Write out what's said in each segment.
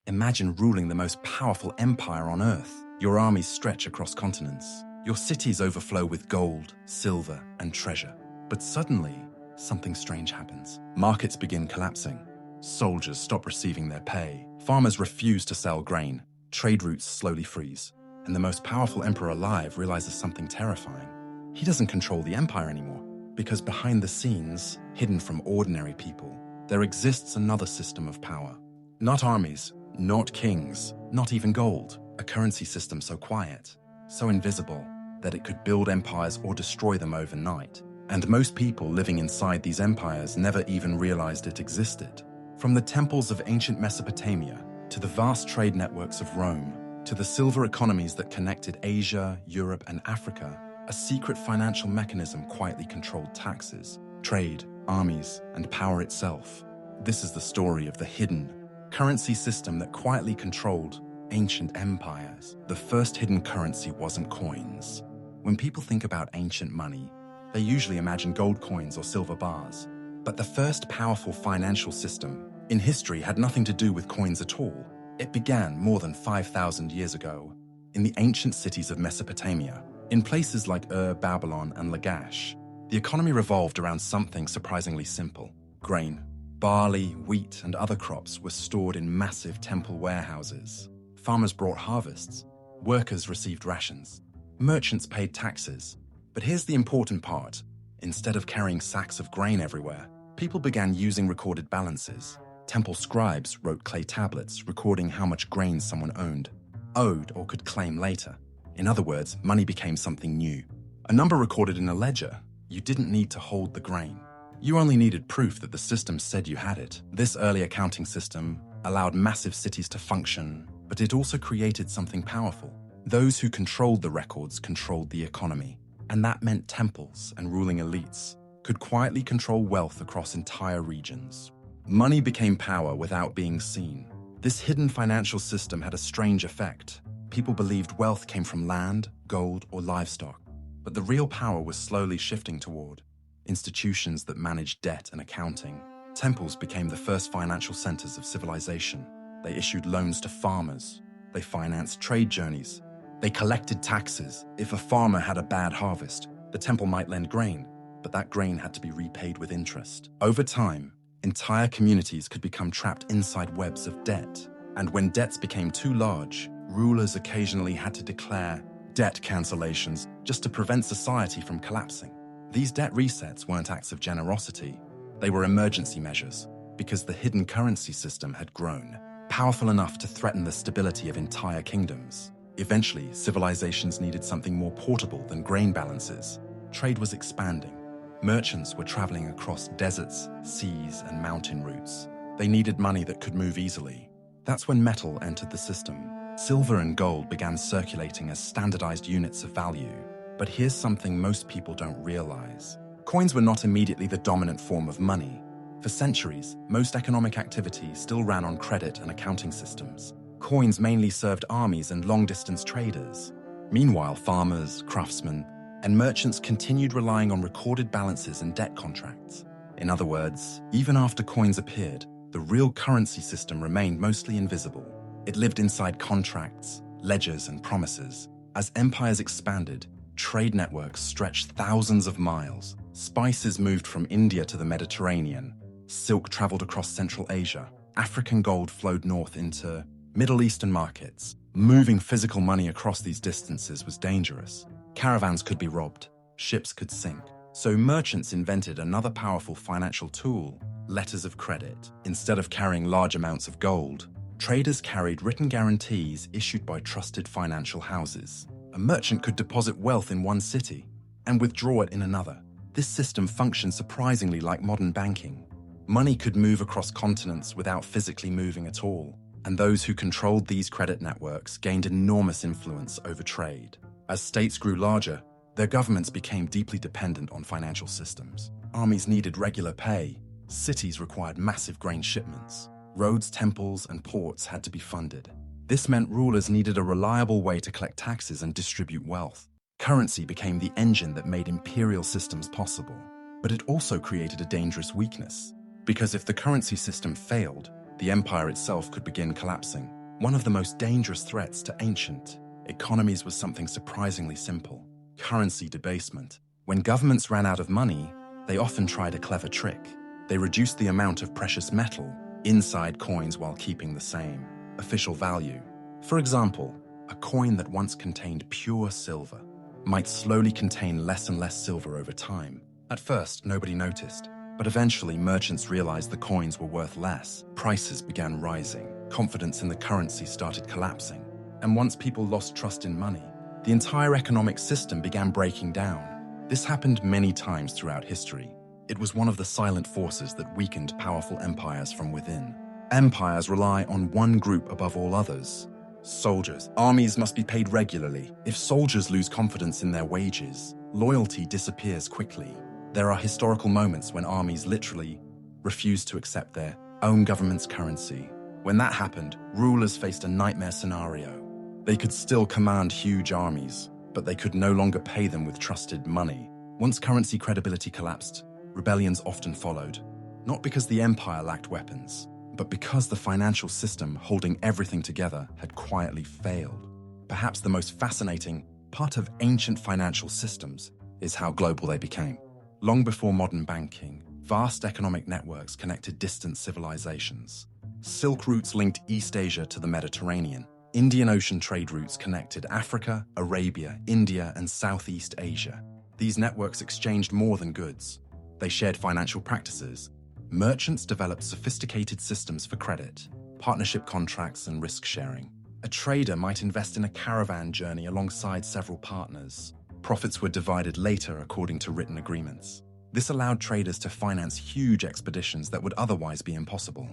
Imagine ruling the most powerful empire on Earth. Your armies stretch across continents. Your cities overflow with gold, silver, and treasure. But suddenly, something strange happens. Markets begin collapsing. Soldiers stop receiving their pay. Farmers refuse to sell grain. Trade routes slowly freeze. And the most powerful emperor alive realizes something terrifying. He doesn't control the empire anymore, because behind the scenes, hidden from ordinary people, there exists another system of power. Not armies, not kings, not even gold. A currency system so quiet, so invisible, that it could build empires or destroy them overnight. And most people living inside these empires never even realized it existed. From the temples of ancient Mesopotamia, to the vast trade networks of Rome, to the silver economies that connected Asia, Europe, and Africa, a secret financial mechanism quietly controlled taxes, trade, armies, and power itself. This is the story of the hidden currency system that quietly controlled ancient empires. The first hidden currency wasn't coins. When people think about ancient money, they usually imagine gold coins or silver bars. But the first powerful financial system in history had nothing to do with coins at all. It began more than 5,000 years ago in the ancient cities of Mesopotamia. In places like Babylon, and Lagash, the economy revolved around something surprisingly simple. Grain, barley, wheat, and other crops were stored in massive temple warehouses. Farmers brought harvests. Workers received rations. Merchants paid taxes. But here's the important part. Instead of carrying sacks of grain everywhere, people began using recorded balances. Temple scribes wrote clay tablets recording how much grain someone owned, owed, or could claim later. In other words, money became something new. A number recorded in a ledger. You didn't need to hold the grain. You only needed proof that the system said you had it. This early accounting system allowed massive cities to function, but it also created something powerful. Those who controlled the records controlled the economy, and that meant temples and ruling elites could quietly control wealth across entire regions. Money became power without being seen. This hidden financial system had a strange effect. People believed wealth came from land, gold, or livestock, but the real power was slowly shifting toward institutions that managed debt and accounting. Temples became the first financial centers of civilization. They issued loans to farmers. They financed trade journeys. They collected taxes. If a farmer had a bad harvest, the temple might lend grain, but that grain had to be repaid with interest. Over time, entire communities could become trapped inside webs of debt. And when debts became too large, rulers occasionally had to declare debt cancellations just to prevent society from collapsing. These debt resets weren't acts of generosity. They were emergency measures, because the hidden currency system had grown, powerful enough to threaten the stability of entire kingdoms. Eventually, civilizations needed something more portable than grain balances. Trade was expanding. Merchants were traveling across deserts, seas, and mountain routes. They needed money that could move easily. That's when metal entered the system. Silver and gold began circulating as standardized units of value. But here's something most people don't realize. Coins were not immediately the dominant form of money. For centuries, most economic activity still ran on credit and accounting systems. Coins mainly served armies and long-distance traders. Meanwhile, farmers, craftsmen, and merchants continued relying on recorded balances and debt contracts. In other words, even after coins appeared, the real currency system remained mostly invisible. It lived inside contracts, ledgers, and promises. As empires expanded, trade networks stretched thousands of miles. Spices moved from India to the Mediterranean. Silk traveled across Central Asia. African gold flowed north into Middle Eastern markets. Moving physical money across these distances was dangerous. Caravans could be robbed. Ships could sink. So merchants invented another powerful financial tool, letters of credit. Instead of carrying large amounts of gold, traders carried written guarantees issued by trusted financial houses. A merchant could deposit wealth in one city and withdraw it in another. This system functioned surprisingly like modern banking. Money could move across continents without physically moving at all, and those who controlled these credit networks gained enormous influence over trade. As states grew larger, their governments became deeply dependent on financial systems. Armies needed regular pay. Cities required massive grain shipments. Roads, temples, and ports had to be funded. This meant rulers needed a reliable way to collect taxes and distribute wealth. Currency became the engine that made imperial systems possible. But it also created a dangerous weakness. Because if the currency system failed, the empire itself could begin collapsing. One of the most dangerous threats to ancient economies was something surprisingly simple: currency debasement. When governments ran out of money, they often tried a clever trick. They reduced the amount of precious metal inside coins while keeping the same official value. For example, a coin that once contained pure silver might slowly contain less and less silver over time. At first, nobody noticed, but eventually merchants realized the coins were worth less. Prices began rising, confidence in the currency started collapsing, and once people lost trust in money, the entire economic system began breaking down. This happened many times throughout history. It was one of the silent forces that weakened powerful empires from within. Empires rely on one group above all others: soldiers. Armies must be paid regularly. If soldiers lose confidence in their wages, loyalty disappears quickly. There are historical moments when armies literally refused to accept their own government's currency. When that happened, rulers faced a nightmare scenario. They could still command huge armies, but they could no longer pay them with trusted money. Once currency credibility collapsed, rebellions often followed, not because the empire lacked weapons, but because the financial system holding everything together had quietly failed. Perhaps the most fascinating part of ancient financial systems is how global they became. Long before modern banking, vast economic networks connected distant civilizations. Silk routes linked East Asia to the Mediterranean. Indian Ocean trade routes connected Africa, Arabia, India, and Southeast Asia. These networks exchanged more than goods. They shared financial practices. Merchants developed sophisticated systems for credit, partnership contracts, and risk sharing. A trader might invest in a caravan journey alongside several partners. Profits were divided later according to written agreements. This allowed traders to finance huge expeditions that would otherwise be impossible.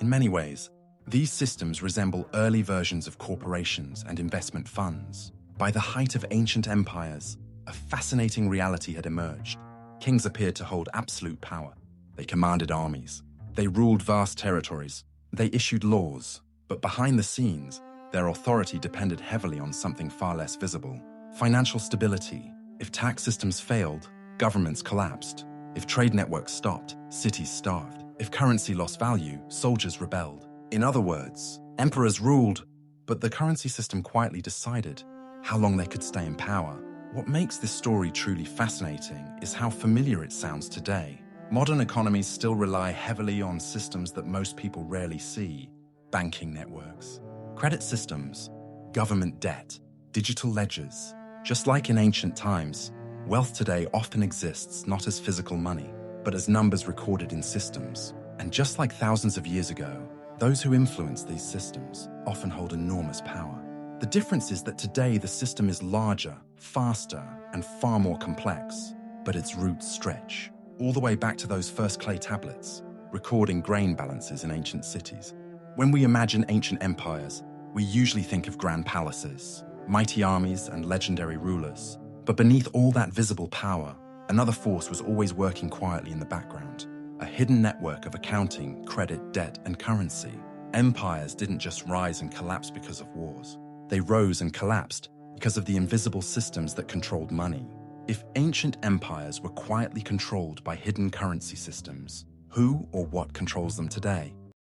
In many ways, these systems resemble early versions of corporations and investment funds. By the height of ancient empires, a fascinating reality had emerged. Kings appeared to hold absolute power. They commanded armies. They ruled vast territories. They issued laws. But behind the scenes, their authority depended heavily on something far less visible: financial stability. If tax systems failed, governments collapsed. If trade networks stopped, cities starved. If currency lost value, soldiers rebelled. In other words, emperors ruled, but the currency system quietly decided how long they could stay in power. What makes this story truly fascinating is how familiar it sounds today. Modern economies still rely heavily on systems that most people rarely see: banking networks, credit systems, government debt, digital ledgers. Just like in ancient times, wealth today often exists not as physical money, but as numbers recorded in systems. And just like thousands of years ago, those who influence these systems often hold enormous power. The difference is that today the system is larger, faster, and far more complex, but its roots stretch all the way back to those first clay tablets, recording grain balances in ancient cities. When we imagine ancient empires, we usually think of grand palaces, mighty armies, and legendary rulers. But beneath all that visible power, another force was always working quietly in the background: a hidden network of accounting, credit, debt, and currency. Empires didn't just rise and collapse because of wars. They rose and collapsed because of the invisible systems that controlled money. If ancient empires were quietly controlled by hidden currency systems, who or what controls them today?